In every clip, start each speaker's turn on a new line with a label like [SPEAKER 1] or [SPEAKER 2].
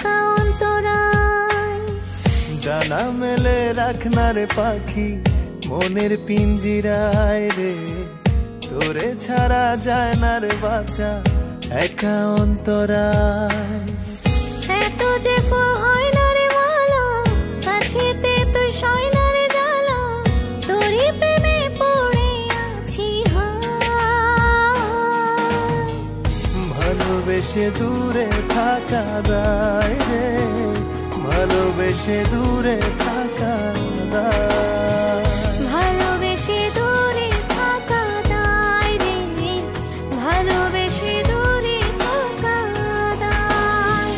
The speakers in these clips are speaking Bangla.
[SPEAKER 1] একা অন্তরায়।
[SPEAKER 2] ডানা মেলে রাখনা রে পাখি মনের পিঞ্জিরায় রে, তোরে ছাড়া যায় না রে বাঁচা একা অন্তরায়।
[SPEAKER 1] এত যে হয় না রে মালা, কাছেতে তুই সয় না রে জ্বালা, তোরই প্রেমে পড়ে আছি হায়।
[SPEAKER 2] ভালোবেসে দূরে থাকা দায় রে, ভালোবেসে দূরে থাকা দায়।
[SPEAKER 1] ভালোবেসে দূরে থাকা দায় রে, ভালোবেসে দূরে থাকা দায়।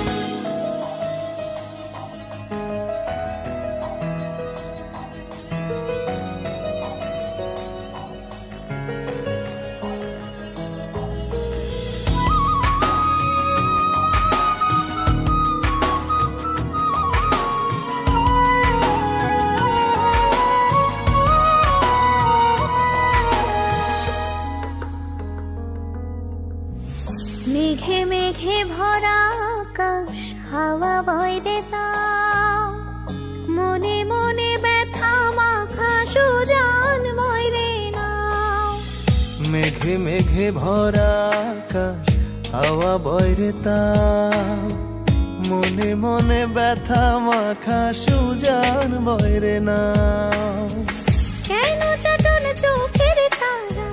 [SPEAKER 1] মেঘে মেঘে ভরা আকাশ, হাওয়া বয় রে তাও, মনে মনে ব্যথা মাখা সুজান বয় রে নাও।
[SPEAKER 2] মেঘে মেঘে ভরা আকাশ, হাওয়া বয় রে তাও, মনে মনে ব্যথা মাখা সুজান বয় রে নাও।
[SPEAKER 1] কেন চাটন চোখের তারা,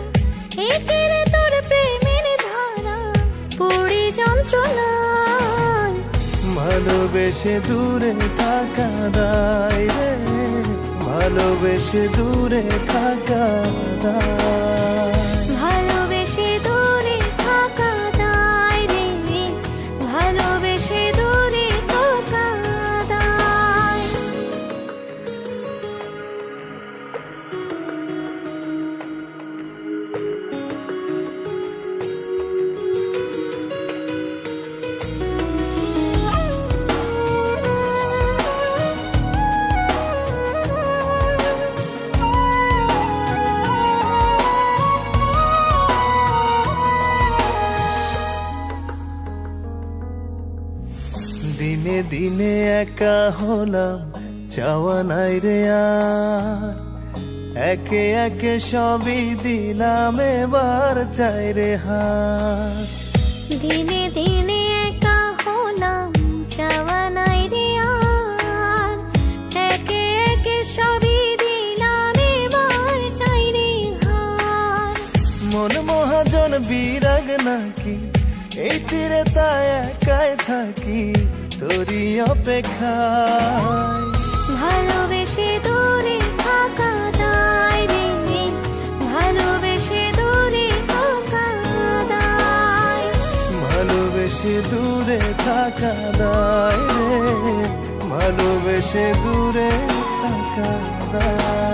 [SPEAKER 1] একের তোর প্রেমের ধারা, পুরি যন্ত্রণায়।
[SPEAKER 2] ভালোবেসে দূরে থাকা দায় রে, ভালোবেসে দূরে থাকা দায়।
[SPEAKER 1] ভালোবেসে দূরে থাকা দায় রে, ভালোবেসে দূরে থাকা দায়।
[SPEAKER 2] দিনে দিনে একা হলাম, চাওয়া নাই রে আর, একে একে সবই দিলাম এবার চাই রে হার।
[SPEAKER 1] দিনে দিনে একা হলাম, চাওয়া নাই রে আর, একে একে সবই দিলাম এবার চাই রে হার।
[SPEAKER 2] মন মহাজন বিরাগ নাকি, এই তীরে তাই একাই থাকি তোরই অপেক্ষায়।
[SPEAKER 1] ভালোবেসে দূরে থাকা দায় রে, ভালোবেসে দূরে থাকা দায়।
[SPEAKER 2] ভালোবেসে দূরে থাকা দায় রে, ভালোবেসে দূরে থাকা দায়।